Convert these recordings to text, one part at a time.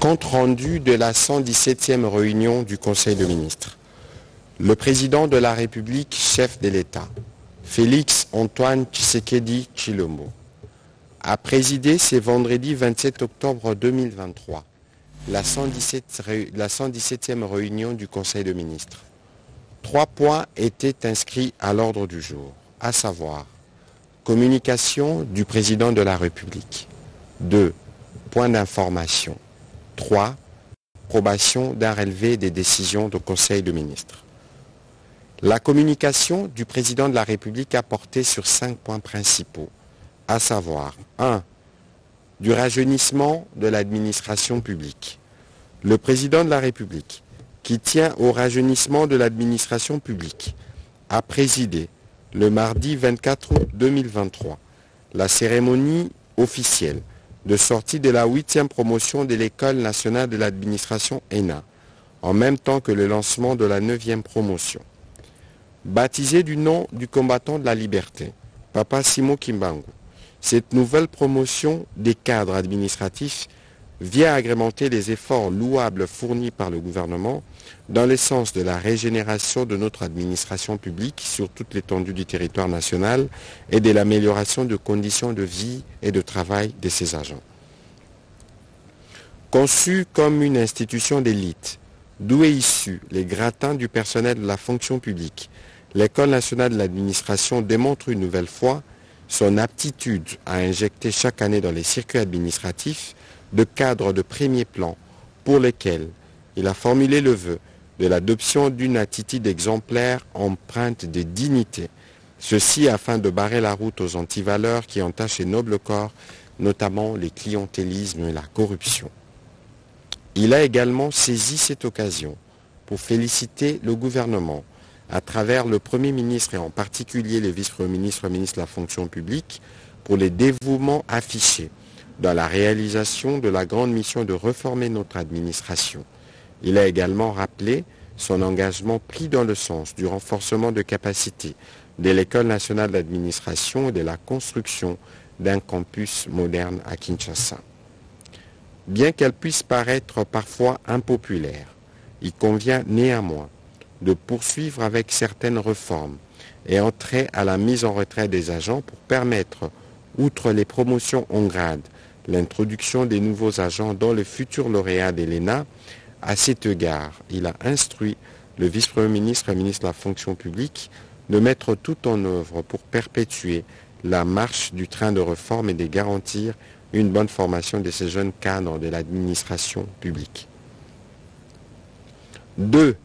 Compte rendu de la 117e réunion du Conseil de ministres. Le président de la République, chef de l'État, Félix Antoine Tshisekedi Tshilombo, a présidé ce vendredi 27 octobre 2023 la 117e réunion du Conseil de ministres. 3 points étaient inscrits à l'ordre du jour, à savoir communication du président de la République. 2. Point d'information. 3. Approbation d'un relevé des décisions du Conseil de ministres. La communication du président de la République a porté sur 5 points principaux, à savoir 1. Du rajeunissement de l'administration publique. Le président de la République, qui tient au rajeunissement de l'administration publique, a présidé le mardi 24 août 2023 la cérémonie officielle de sortie de la 8e promotion de l'École nationale de l'administration ENA, en même temps que le lancement de la 9e promotion. Baptisée du nom du combattant de la liberté, Papa Simon Kimbangu, cette nouvelle promotion des cadres administratifs vient agrémenter les efforts louables fournis par le gouvernement dans le sens de la régénération de notre administration publique sur toute l'étendue du territoire national et de l'amélioration de conditions de vie et de travail de ses agents. Conçue comme une institution d'élite, d'où est issu les gratins du personnel de la fonction publique, l'École nationale de l'administration démontre une nouvelle fois son aptitude à injecter chaque année dans les circuits administratifs de cadres de premier plan pour lesquels il a formulé le vœu de l'adoption d'une attitude exemplaire empreinte de dignité, ceci afin de barrer la route aux antivaleurs qui entachent les nobles corps, notamment les clientélismes et la corruption. Il a également saisi cette occasion pour féliciter le gouvernement à travers le Premier ministre et en particulier les vice-premiers ministres de la fonction publique pour les dévouements affichés dans la réalisation de la grande mission de réformer notre administration. Il a également rappelé son engagement pris dans le sens du renforcement de capacités de l'École nationale d'administration et de la construction d'un campus moderne à Kinshasa. Bien qu'elle puisse paraître parfois impopulaire, il convient néanmoins de poursuivre avec certaines réformes et entrer à la mise en retrait des agents pour permettre, outre les promotions en grade, l'introduction des nouveaux agents dans le futur lauréat de l'ENA. À cet égard, il a instruit le vice-premier ministre et ministre de la fonction publique de mettre tout en œuvre pour perpétuer la marche du train de réforme et de garantir une bonne formation de ces jeunes cadres de l'administration publique. 2.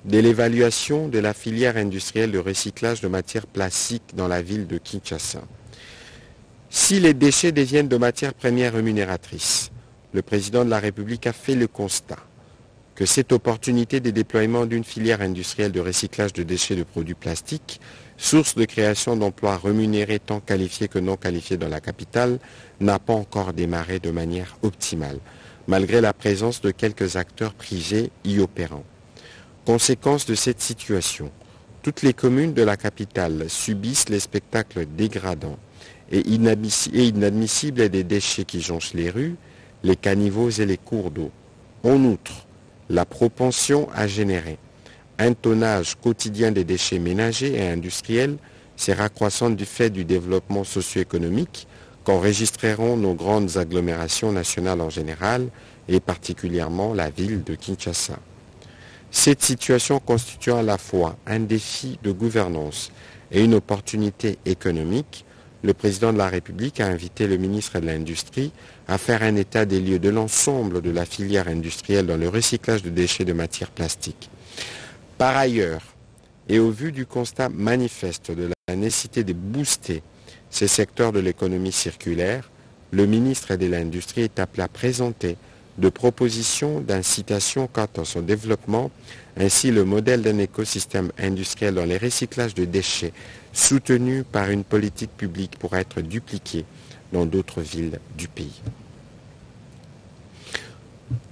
De l'évaluation de la filière industrielle de recyclage de matières plastiques dans la ville de Kinshasa. Si les déchets deviennent de matières premières rémunératrices, le président de la République a fait le constat que cette opportunité de déploiement d'une filière industrielle de recyclage de déchets de produits plastiques, source de création d'emplois rémunérés tant qualifiés que non qualifiés dans la capitale, n'a pas encore démarré de manière optimale, malgré la présence de quelques acteurs privés y opérant. Conséquence de cette situation, toutes les communes de la capitale subissent les spectacles dégradants et inadmissibles des déchets qui jonchent les rues, les caniveaux et les cours d'eau. En outre, la propension à générer un tonnage quotidien des déchets ménagers et industriels sera croissante du fait du développement socio-économique qu'enregistreront nos grandes agglomérations nationales en général et particulièrement la ville de Kinshasa. Cette situation constituant à la fois un défi de gouvernance et une opportunité économique, le président de la République a invité le ministre de l'Industrie à faire un état des lieux de l'ensemble de la filière industrielle dans le recyclage de déchets de matières plastiques. Par ailleurs, et au vu du constat manifeste de la nécessité de booster ces secteurs de l'économie circulaire, le ministre de l'Industrie est appelé à présenter de propositions d'incitation quant à son développement, ainsi le modèle d'un écosystème industriel dans les recyclages de déchets soutenu par une politique publique pourra être dupliqué dans d'autres villes du pays.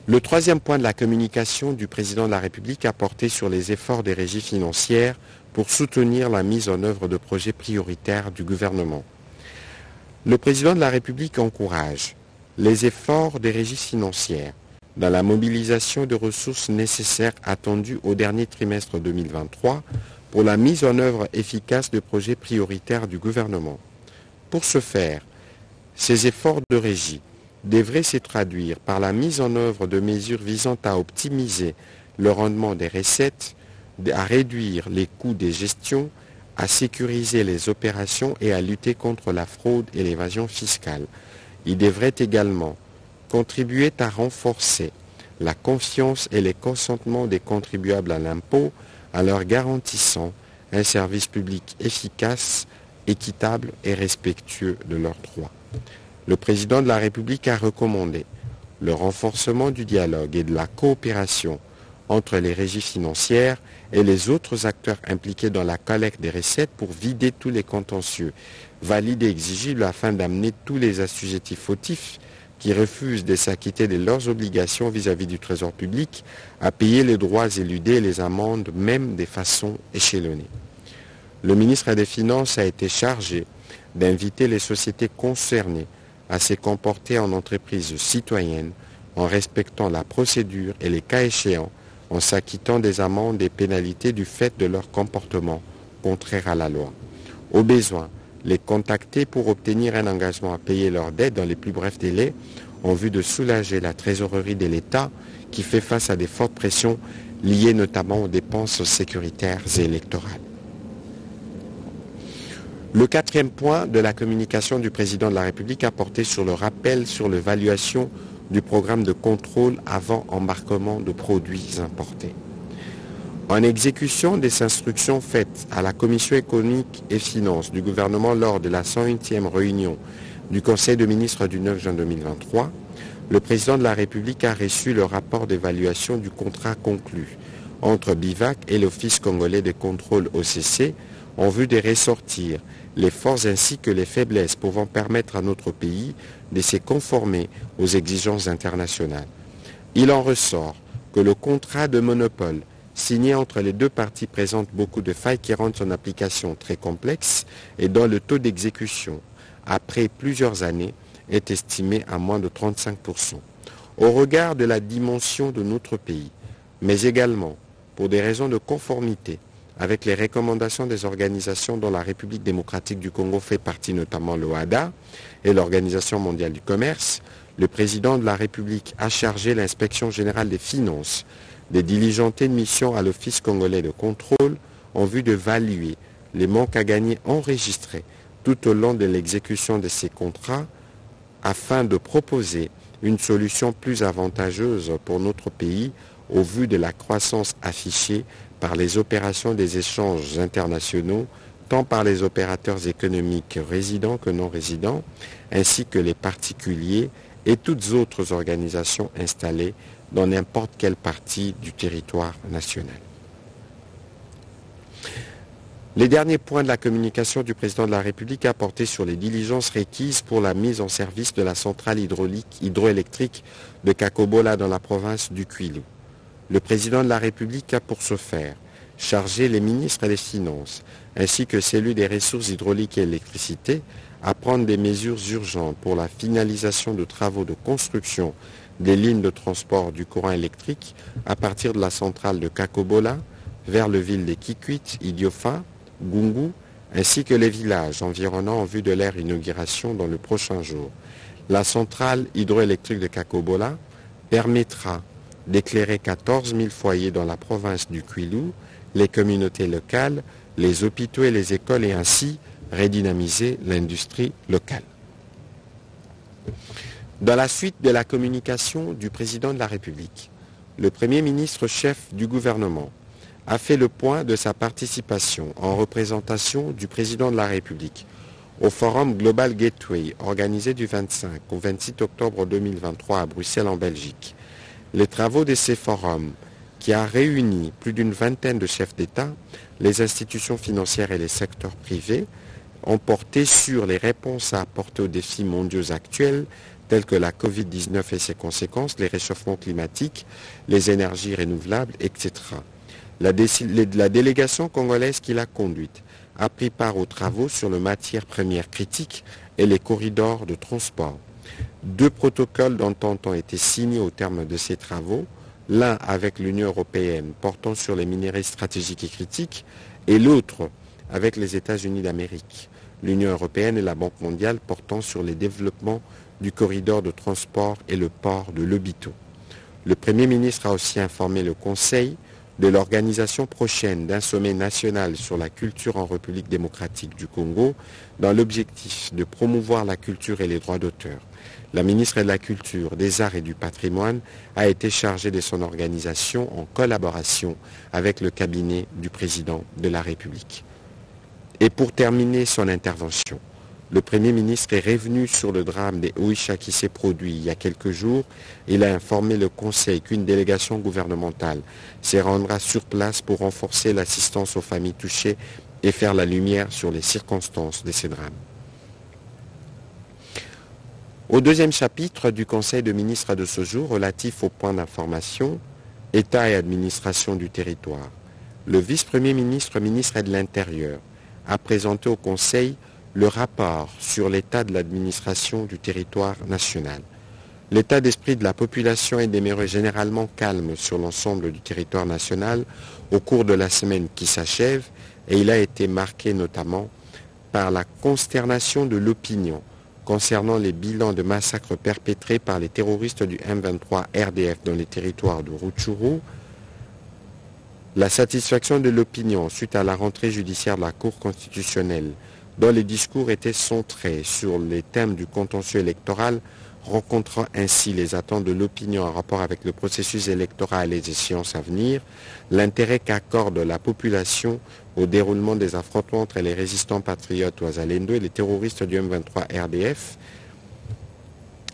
Le 3e point de la communication du président de la République a porté sur les efforts des régies financières pour soutenir la mise en œuvre de projets prioritaires du gouvernement. Le président de la République encourage les efforts des régies financières dans la mobilisation de ressources nécessaires attendues au dernier trimestre 2023 pour la mise en œuvre efficace de projets prioritaires du gouvernement. Pour ce faire, ces efforts de régie devraient se traduire par la mise en œuvre de mesures visant à optimiser le rendement des recettes, à réduire les coûts de gestion, à sécuriser les opérations et à lutter contre la fraude et l'évasion fiscale. Il devrait également contribuer à renforcer la confiance et les consentements des contribuables à l'impôt en leur garantissant un service public efficace, équitable et respectueux de leurs droits. Le président de la République a recommandé le renforcement du dialogue et de la coopération entre les régies financières et les autres acteurs impliqués dans la collecte des recettes pour vider tous les contentieux valides et exigibles afin d'amener tous les assujettis fautifs qui refusent de s'acquitter de leurs obligations vis-à-vis du Trésor public à payer les droits éludés et les amendes, même de façon échelonnée. Le ministre des Finances a été chargé d'inviter les sociétés concernées à se comporter en entreprises citoyennes en respectant la procédure et les cas échéants en s'acquittant des amendes et pénalités du fait de leur comportement contraire à la loi. Au besoin, les contacter pour obtenir un engagement à payer leurs dettes dans les plus brefs délais en vue de soulager la trésorerie de l'État qui fait face à des fortes pressions liées notamment aux dépenses sécuritaires et électorales. Le quatrième point de la communication du président de la République a porté sur le rappel sur l'évaluation du programme de contrôle avant embarquement de produits importés. En exécution des instructions faites à la Commission économique et finances du gouvernement lors de la 101e réunion du Conseil des ministres du 9 juin 2023, le président de la République a reçu le rapport d'évaluation du contrat conclu entre BIVAC et l'Office congolais de contrôle OCC en vue de ressortir les forces ainsi que les faiblesses pouvant permettre à notre pays de se conformer aux exigences internationales. Il en ressort que le contrat de monopole signé entre les deux parties présente beaucoup de failles qui rendent son application très complexe et dont le taux d'exécution, après plusieurs années, est estimé à moins de 35%. Au regard de la dimension de notre pays, mais également pour des raisons de conformité avec les recommandations des organisations dont la République démocratique du Congo fait partie, notamment l'OHADA et l'Organisation mondiale du commerce, le président de la République a chargé l'inspection générale des finances de diligenter une mission à l'Office congolais de contrôle en vue d'évaluer les manques à gagner enregistrés tout au long de l'exécution de ces contrats afin de proposer une solution plus avantageuse pour notre pays au vu de la croissance affichée par les opérations des échanges internationaux, tant par les opérateurs économiques résidents que non résidents, ainsi que les particuliers et toutes autres organisations installées dans n'importe quelle partie du territoire national. Les derniers points de la communication du président de la République a porté sur les diligences requises pour la mise en service de la centrale hydroélectrique de Kakobola dans la province du Kwilu. Le président de la République a pour ce faire chargé les ministres des Finances ainsi que celui des ressources hydrauliques et électricité à prendre des mesures urgentes pour la finalisation de travaux de construction des lignes de transport du courant électrique à partir de la centrale de Kakobola vers le ville de Kikwit, Idiofa, Gungu, ainsi que les villages environnants en vue de leur inauguration dans le prochain jour. La centrale hydroélectrique de Kakobola permettra d'éclairer 14 000 foyers dans la province du Kwilu, les communautés locales, les hôpitaux et les écoles et ainsi redynamiser l'industrie locale. Dans la suite de la communication du président de la République, le Premier ministre chef du gouvernement a fait le point de sa participation en représentation du président de la République au Forum Global Gateway organisé du 25 au 26 octobre 2023 à Bruxelles en Belgique. Les travaux de ces forums, qui a réuni plus d'une vingtaine de chefs d'État, les institutions financières et les secteurs privés, ont porté sur les réponses à apporter aux défis mondiaux actuels tels que la Covid-19 et ses conséquences, les réchauffements climatiques, les énergies renouvelables, etc. La délégation congolaise qui l'a conduite a pris part aux travaux sur les matières premières critiques et les corridors de transport. 2 protocoles d'entente ont été signés au terme de ces travaux, l'un avec l'Union européenne portant sur les minerais stratégiques et critiques et l'autre avec les États-Unis d'Amérique, l'Union européenne et la Banque mondiale portant sur les développements du corridor de transport et le port de Lobito. Le Premier ministre a aussi informé le Conseil de l'organisation prochaine d'un sommet national sur la culture en République démocratique du Congo dans l'objectif de promouvoir la culture et les droits d'auteur. La ministre de la Culture, des Arts et du Patrimoine a été chargée de son organisation en collaboration avec le cabinet du président de la République. Et pour terminer son intervention, le Premier ministre est revenu sur le drame des Oicha qui s'est produit il y a quelques jours. Il a informé le Conseil qu'une délégation gouvernementale se rendra sur place pour renforcer l'assistance aux familles touchées et faire la lumière sur les circonstances de ces drames. Au deuxième chapitre du Conseil de ministres de ce jour relatif au point d'information, État et administration du territoire, le vice-premier ministre, ministre de l'Intérieur, a présenté au Conseil le rapport sur l'état de l'administration du territoire national. L'état d'esprit de la population est demeuré généralement calme sur l'ensemble du territoire national au cours de la semaine qui s'achève et il a été marqué notamment par la consternation de l'opinion concernant les bilans de massacres perpétrés par les terroristes du M23 RDF dans les territoires de Rutshuru, la satisfaction de l'opinion suite à la rentrée judiciaire de la Cour constitutionnelle, dont les discours étaient centrés sur les thèmes du contentieux électoral, rencontrant ainsi les attentes de l'opinion en rapport avec le processus électoral et les échéances à venir, l'intérêt qu'accorde la population au déroulement des affrontements entre les résistants patriotes Ouazalendo et les terroristes du M23 RDF,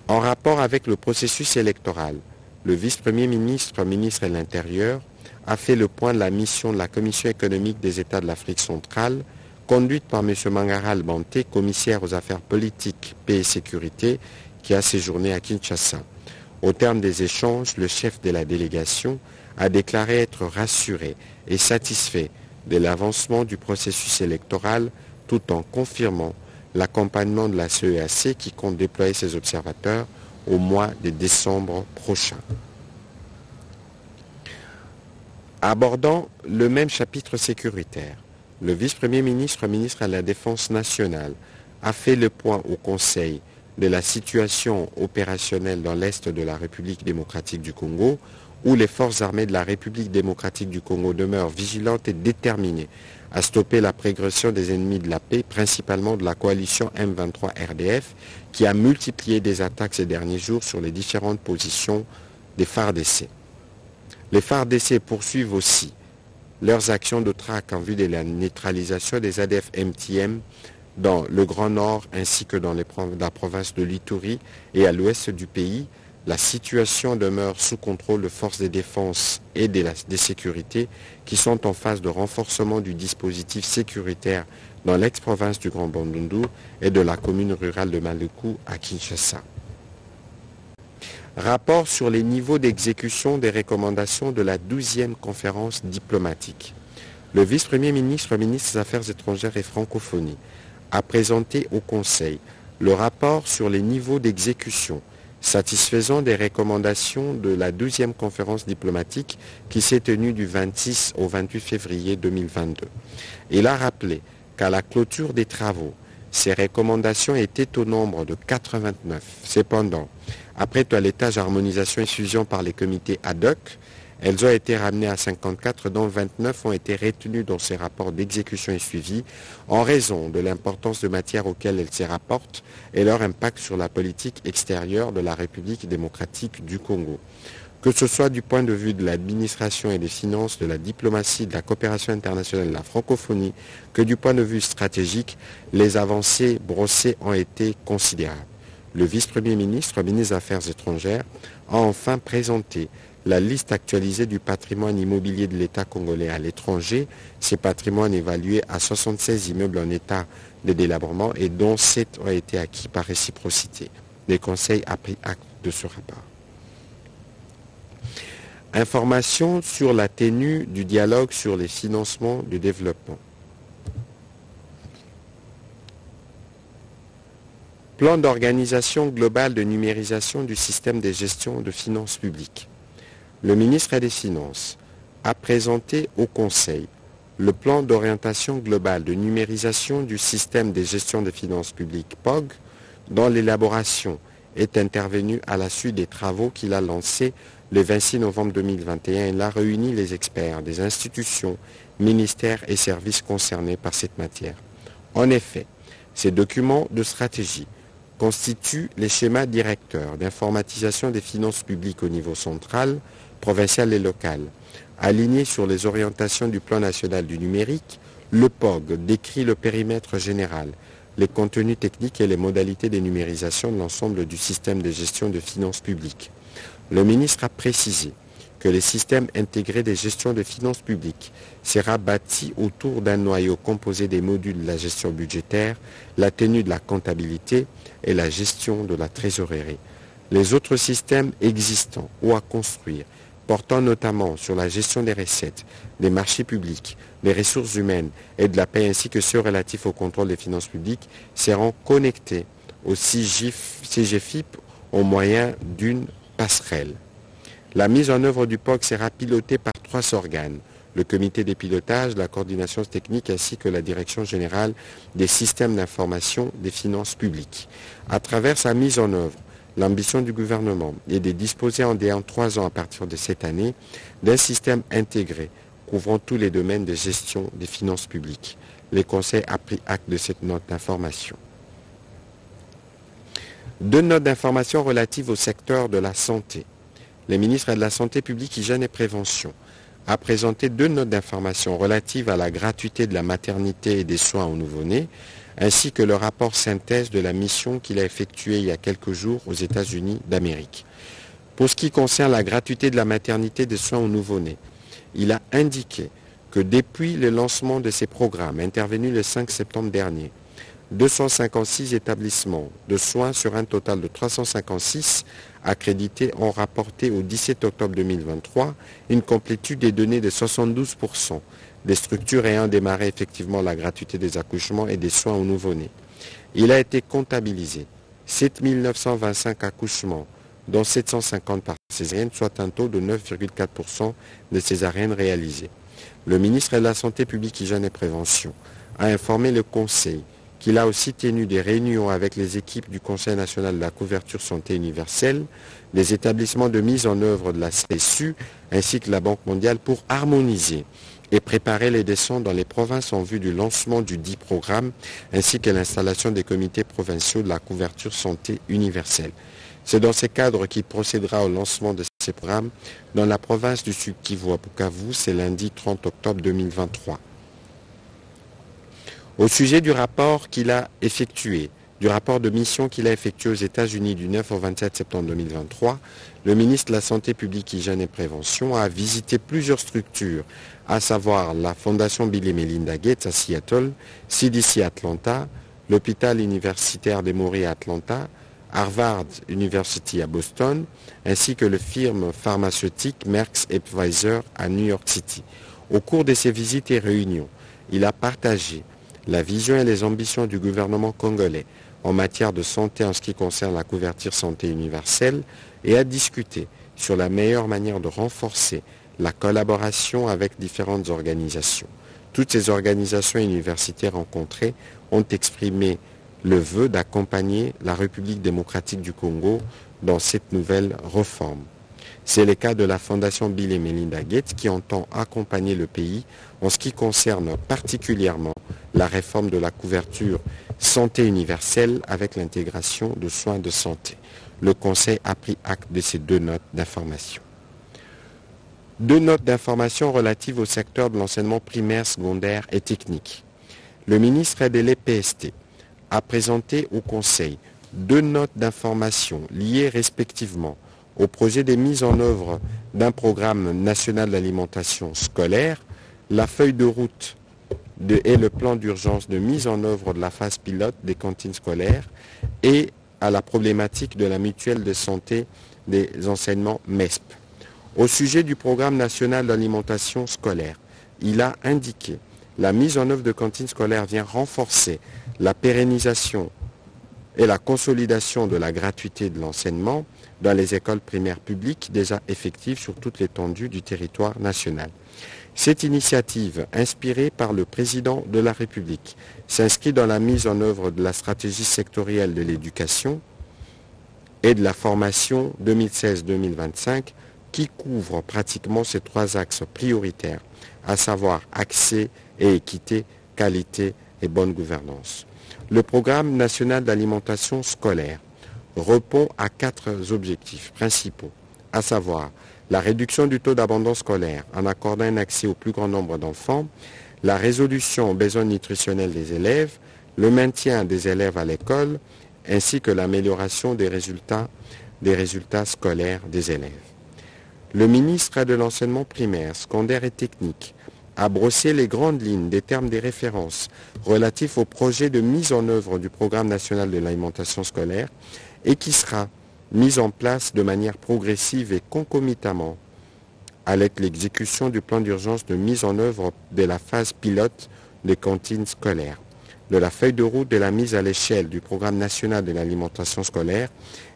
en rapport avec le processus électoral. Le vice-premier ministre, ministre de l'Intérieur, a fait le point de la mission de la Commission économique des États de l'Afrique centrale, conduite par M. Mangara Albanté, commissaire aux affaires politiques, paix et sécurité, qui a séjourné à Kinshasa. Au terme des échanges, le chef de la délégation a déclaré être rassuré et satisfait de l'avancement du processus électoral tout en confirmant l'accompagnement de la CEAC qui compte déployer ses observateurs au mois de décembre prochain. Abordant le même chapitre sécuritaire, le vice-premier ministre, ministre de la Défense nationale, a fait le point au Conseil de la situation opérationnelle dans l'Est de la République démocratique du Congo, où les forces armées de la République démocratique du Congo demeurent vigilantes et déterminées à stopper la progression des ennemis de la paix, principalement de la coalition M23 RDF, qui a multiplié des attaques ces derniers jours sur les différentes positions des FARDC. Les FARDC poursuivent aussi leurs actions de traque en vue de la neutralisation des ADF-MTM dans le Grand Nord ainsi que dans la province de l'Ituri et à l'ouest du pays. La situation demeure sous contrôle de forces de défense et de sécurité qui sont en phase de renforcement du dispositif sécuritaire dans l'ex-province du Grand Bandundu et de la commune rurale de Maluku à Kinshasa. Rapport sur les niveaux d'exécution des recommandations de la 12e conférence diplomatique. Le vice-premier ministre, ministre des Affaires étrangères et francophonie, a présenté au Conseil le rapport sur les niveaux d'exécution satisfaisant des recommandations de la 12e conférence diplomatique qui s'est tenue du 26 au 28 février 2022. Il a rappelé qu'à la clôture des travaux, ces recommandations étaient au nombre de 89. Cependant, après toilettage, harmonisation et fusion par les comités ad hoc, elles ont été ramenées à 54, dont 29 ont été retenues dans ces rapports d'exécution et suivi en raison de l'importance de matières auxquelles elles se rapportent et leur impact sur la politique extérieure de la République démocratique du Congo. Que ce soit du point de vue de l'administration et des finances, de la diplomatie, de la coopération internationale et de la francophonie, que du point de vue stratégique, les avancées brossées ont été considérables. Le vice-premier ministre, ministre des Affaires étrangères, a enfin présenté la liste actualisée du patrimoine immobilier de l'État congolais à l'étranger. Ces patrimoines évalués à 76 immeubles en état de délabrement et dont 7 ont été acquis par réciprocité. Le Conseil a pris acte de ce rapport. Information sur la tenue du dialogue sur les financements du développement. Plan d'organisation globale de numérisation du système de gestion de finances publiques. Le ministre des Finances a présenté au Conseil le plan d'orientation globale de numérisation du système de gestion des finances publiques POG, dont l'élaboration est intervenue à la suite des travaux qu'il a lancés le 26 novembre 2021. Il a réuni les experts des institutions, ministères et services concernés par cette matière. En effet, ces documents de stratégie constituent les schémas directeurs d'informatisation des finances publiques au niveau central, provincial et local. Aligné sur les orientations du plan national du numérique, le POG décrit le périmètre général, les contenus techniques et les modalités de numérisation de l'ensemble du système de gestion de finances publiques. Le ministre a précisé que le système intégré de gestion de finances publiques sera bâti autour d'un noyau composé des modules de la gestion budgétaire, la tenue de la comptabilité et la gestion de la trésorerie. Les autres systèmes existants ou à construire, portant notamment sur la gestion des recettes, des marchés publics, des ressources humaines et de la paie ainsi que ceux relatifs au contrôle des finances publiques, seront connectés au CGFIP au moyen d'une passerelle. La mise en œuvre du POG sera pilotée par 3 organes, le comité des pilotages, la coordination technique ainsi que la direction générale des systèmes d'information des finances publiques. À travers sa mise en œuvre, l'ambition du gouvernement est de disposer en 3 ans à partir de cette année d'un système intégré couvrant tous les domaines de gestion des finances publiques. Le Conseil a pris acte de cette note d'information. 2 notes d'information relatives au secteur de la santé. Le ministre de la Santé publique, Hygiène et Prévention a présenté 2 notes d'information relatives à la gratuité de la maternité et des soins aux nouveau-nés, ainsi que le rapport synthèse de la mission qu'il a effectuée il y a quelques jours aux États-Unis d'Amérique. Pour ce qui concerne la gratuité de la maternité et des soins aux nouveau-nés, il a indiqué que depuis le lancement de ces programmes intervenu le 5 septembre dernier, 256 établissements de soins sur un total de 356 accrédités ont rapporté au 17 octobre 2023 une complétude des données de 72% des structures ayant démarré effectivement la gratuité des accouchements et des soins aux nouveau-nés. Il a été comptabilisé 7 925 accouchements, dont 750 par césarienne, soit un taux de 9,4% de césariennes réalisées. Le ministre de la Santé publique, Hygiène et Prévention a informé le Conseil qu'il a aussi tenu des réunions avec les équipes du Conseil national de la couverture santé universelle, des établissements de mise en œuvre de la CSU ainsi que la Banque mondiale pour harmoniser et préparer les descentes dans les provinces en vue du lancement du dit programme ainsi que l'installation des comités provinciaux de la couverture santé universelle. C'est dans ces cadres qu'il procédera au lancement de ces programmes dans la province du Sud-Kivu à Bukavu, c'est lundi 30 octobre 2023. Au sujet du rapport qu'il a effectué, du rapport de mission qu'il a effectué aux États-Unis du 9 au 27 septembre 2023, le ministre de la Santé publique, Hygiène et Prévention a visité plusieurs structures, à savoir la Fondation Bill et Melinda Gates à Seattle, CDC Atlanta, l'hôpital universitaire d'Emory à Atlanta, Harvard University à Boston, ainsi que le firme pharmaceutique Merck et Pfizer à New York City. Au cours de ces visites et réunions, il a partagé la vision et les ambitions du gouvernement congolais en matière de santé en ce qui concerne la couverture santé universelle et a discuté sur la meilleure manière de renforcer la collaboration avec différentes organisations. Toutes ces organisations universitaires rencontrées ont exprimé le vœu d'accompagner la République démocratique du Congo dans cette nouvelle réforme. C'est le cas de la Fondation Bill et Melinda Gates qui entend accompagner le pays en ce qui concerne particulièrement la réforme de la couverture santé universelle avec l'intégration de soins de santé. Le Conseil a pris acte de ces 2 notes d'information. 2 notes d'information relatives au secteur de l'enseignement primaire, secondaire et technique. Le ministre de l'EPST a présenté au Conseil 2 notes d'information liées respectivement au projet de mise en œuvre d'un programme national d'alimentation scolaire, la feuille de route et le plan d'urgence de mise en œuvre de la phase pilote des cantines scolaires et à la problématique de la mutuelle de santé des enseignements MESP. Au sujet du programme national d'alimentation scolaire, il a indiqué la mise en œuvre de cantines scolaires vient renforcer la pérennisation et la consolidation de la gratuité de l'enseignement dans les écoles primaires publiques déjà effectives sur toute l'étendue du territoire national. Cette initiative, inspirée par le président de la République, s'inscrit dans la mise en œuvre de la stratégie sectorielle de l'éducation et de la formation 2016-2025 qui couvre pratiquement ces trois axes prioritaires, à savoir accès et équité, qualité et bonne gouvernance. Le programme national d'alimentation scolaire répond à 4 objectifs principaux, à savoir la réduction du taux d'abandon scolaire en accordant un accès au plus grand nombre d'enfants, la résolution aux besoins nutritionnels des élèves, le maintien des élèves à l'école, ainsi que l'amélioration des résultats scolaires des élèves. Le ministre de l'enseignement primaire, secondaire et technique a brossé les grandes lignes des termes des références relatifs au projet de mise en œuvre du programme national de l'alimentation scolaire et qui sera mis en place de manière progressive et concomitamment avec l'exécution du plan d'urgence de mise en œuvre de la phase pilote des cantines scolaires, de la feuille de route de la mise à l'échelle du programme national de l'alimentation scolaire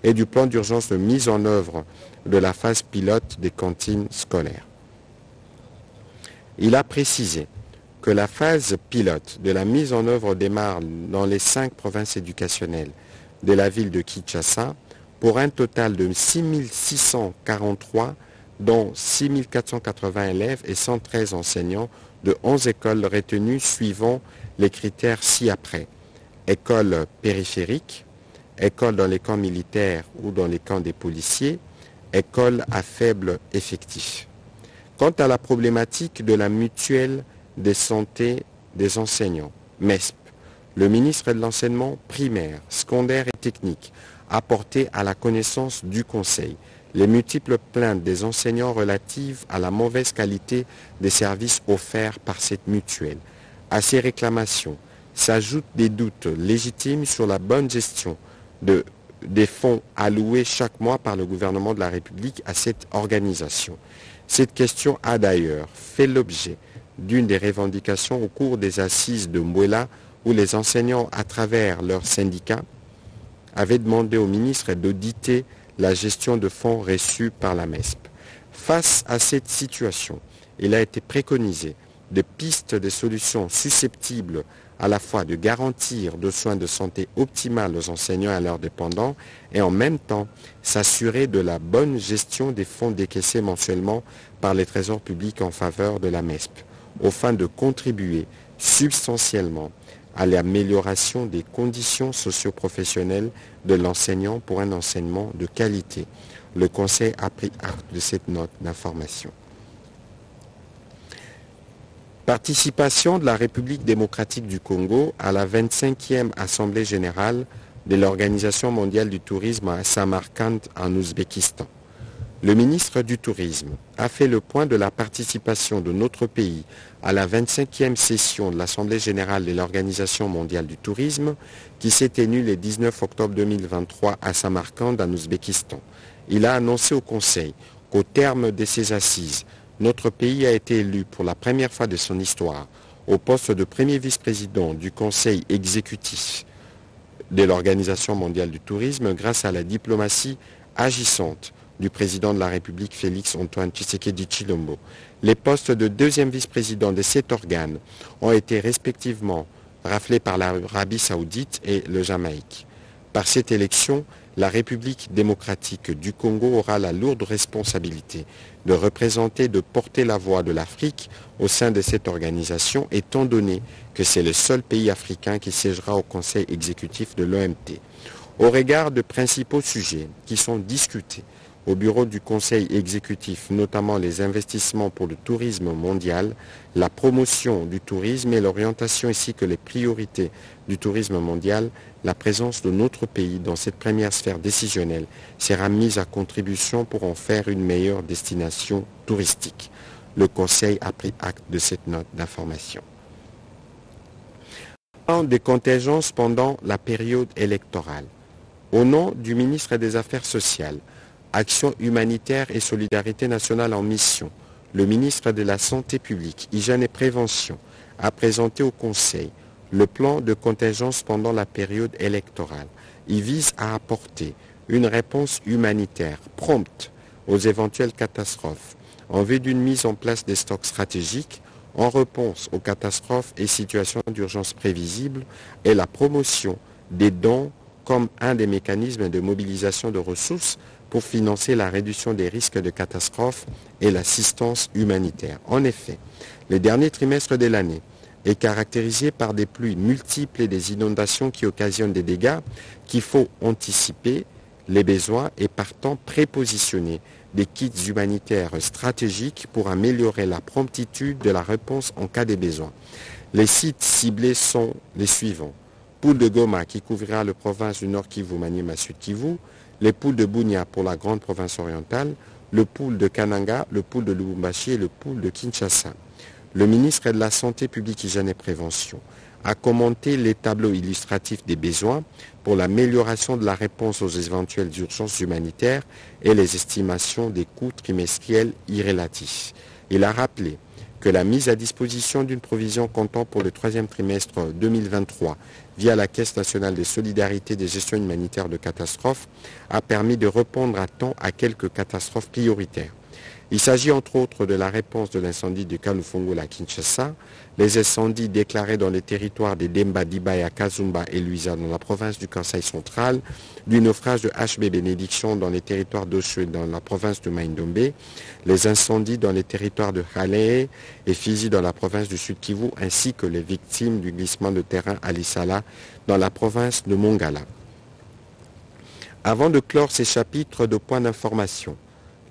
et du plan d'urgence de mise en œuvre de la phase pilote des cantines scolaires. Il a précisé que la phase pilote de la mise en œuvre démarre dans les 5 provinces éducationnelles de la ville de Kinshasa pour un total de 6643, dont 6480 élèves et 113 enseignants de 11 écoles retenues suivant les critères ci-après. Écoles périphériques, écoles dans les camps militaires ou dans les camps des policiers, écoles à faible effectif. Quant à la problématique de la mutuelle de santé des enseignants, MESP, le ministre de l'enseignement primaire, secondaire et technique a porté à la connaissance du Conseil les multiples plaintes des enseignants relatives à la mauvaise qualité des services offerts par cette mutuelle. À ces réclamations s'ajoutent des doutes légitimes sur la bonne gestion des fonds alloués chaque mois par le gouvernement de la République à cette organisation. Cette question a d'ailleurs fait l'objet d'une des revendications au cours des assises de Mbouela où les enseignants, à travers leurs syndicats, avaient demandé au ministre d'auditer la gestion de fonds reçus par la MESP. Face à cette situation, il a été préconisé des pistes de solutions susceptibles à la fois de garantir des soins de santé optimales aux enseignants et à leurs dépendants et en même temps s'assurer de la bonne gestion des fonds décaissés mensuellement par les trésors publics en faveur de la MESP, aux fins de contribuer substantiellement à l'amélioration des conditions socio-professionnelles de l'enseignant pour un enseignement de qualité. Le Conseil a pris acte de cette note d'information. Participation de la République démocratique du Congo à la 25e Assemblée générale de l'Organisation mondiale du tourisme à Samarkand en Ouzbékistan. Le ministre du Tourisme a fait le point de la participation de notre pays à la 25e session de l'Assemblée générale de l'Organisation mondiale du tourisme qui s'est tenue le 19 octobre 2023 à Samarkand en Ouzbékistan. Il a annoncé au Conseil qu'au terme de ces assises, notre pays a été élu pour la première fois de son histoire au poste de premier vice-président du Conseil exécutif de l'Organisation mondiale du tourisme grâce à la diplomatie agissante du président de la République Félix-Antoine Tshisekedi Tshilombo. Les postes de deuxième vice-président de cet organe ont été respectivement raflés par l'Arabie saoudite et le Jamaïque. Par cette élection, la République démocratique du Congo aura la lourde responsabilité de représenter, de porter la voix de l'Afrique au sein de cette organisation, étant donné que c'est le seul pays africain qui siégera au Conseil exécutif de l'OMT. Au regard de principaux sujets qui sont discutés au bureau du Conseil exécutif, notamment les investissements pour le tourisme mondial, la promotion du tourisme et l'orientation ainsi que les priorités du tourisme mondial, la présence de notre pays dans cette première sphère décisionnelle sera mise à contribution pour en faire une meilleure destination touristique. Le Conseil a pris acte de cette note d'information. Des contingences pendant la période électorale. Au nom du ministre des Affaires sociales, Action humanitaire et solidarité nationale en mission, le ministre de la Santé publique, Hygiène et Prévention a présenté au Conseil le plan de contingence pendant la période électorale. Il vise à apporter une réponse humanitaire prompte aux éventuelles catastrophes en vue d'une mise en place des stocks stratégiques en réponse aux catastrophes et situations d'urgence prévisibles et la promotion des dons comme un des mécanismes de mobilisation de ressources pour financer la réduction des risques de catastrophes et l'assistance humanitaire. En effet, le dernier trimestre de l'année est caractérisé par des pluies multiples et des inondations qui occasionnent des dégâts qu'il faut anticiper les besoins et partant prépositionner des kits humanitaires stratégiques pour améliorer la promptitude de la réponse en cas de besoin. Les sites ciblés sont les suivants. Poule de Goma qui couvrira la province du Nord Kivu, Maniema, Sud Kivu, les poules de Bunia pour la grande province orientale, le pool de Kananga, le pool de Lubumbashi et le pool de Kinshasa. Le ministre de la Santé publique, Hygiène et Prévention a commenté les tableaux illustratifs des besoins pour l'amélioration de la réponse aux éventuelles urgences humanitaires et les estimations des coûts trimestriels irrélatifs. Il a rappelé que la mise à disposition d'une provision comptant pour le troisième trimestre 2023 via la Caisse nationale de solidarité des gestions humanitaires de catastrophes a permis de répondre à temps à quelques catastrophes prioritaires. Il s'agit entre autres de la réponse de l'incendie de Kalufongo à Kinshasa, les incendies déclarés dans les territoires de Demba, Dibaya, Kazumba et Luisa dans la province du Kasaï central, du naufrage de HB Bénédiction dans les territoires d'Oshwe dans la province de Maïndombe, les incendies dans les territoires de Hale et Fizi dans la province du Sud Kivu, ainsi que les victimes du glissement de terrain à Lissala dans la province de Mongala. Avant de clore ces chapitres de points d'information,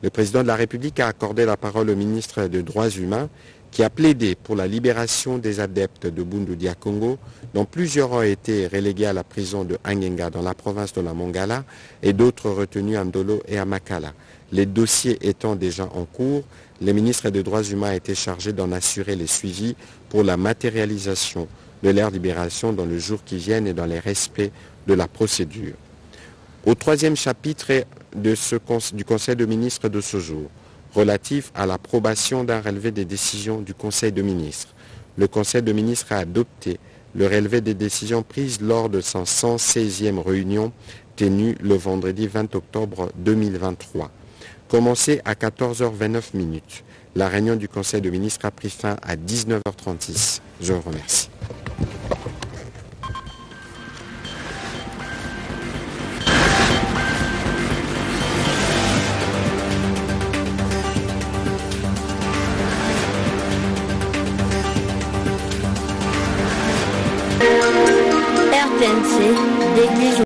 le président de la République a accordé la parole au ministre des Droits humains qui a plaidé pour la libération des adeptes de Bundu Dia Congo, dont plusieurs ont été relégués à la prison de Angenga dans la province de la Mongala et d'autres retenus à Ndolo et à Makala. Les dossiers étant déjà en cours, le ministre des Droits humains a été chargé d'en assurer les suivis pour la matérialisation de leur libération dans le jour qui viennent et dans les respects de la procédure. Au troisième chapitre du Conseil de ministres de ce jour, relatif à l'approbation d'un relevé des décisions du Conseil de ministres. Le Conseil de ministres a adopté le relevé des décisions prises lors de sa 116e réunion tenue le vendredi 20 octobre 2023. Commencé à 14h29. La réunion du Conseil de ministres a pris fin à 19h36. Je vous remercie. RTNC, l'église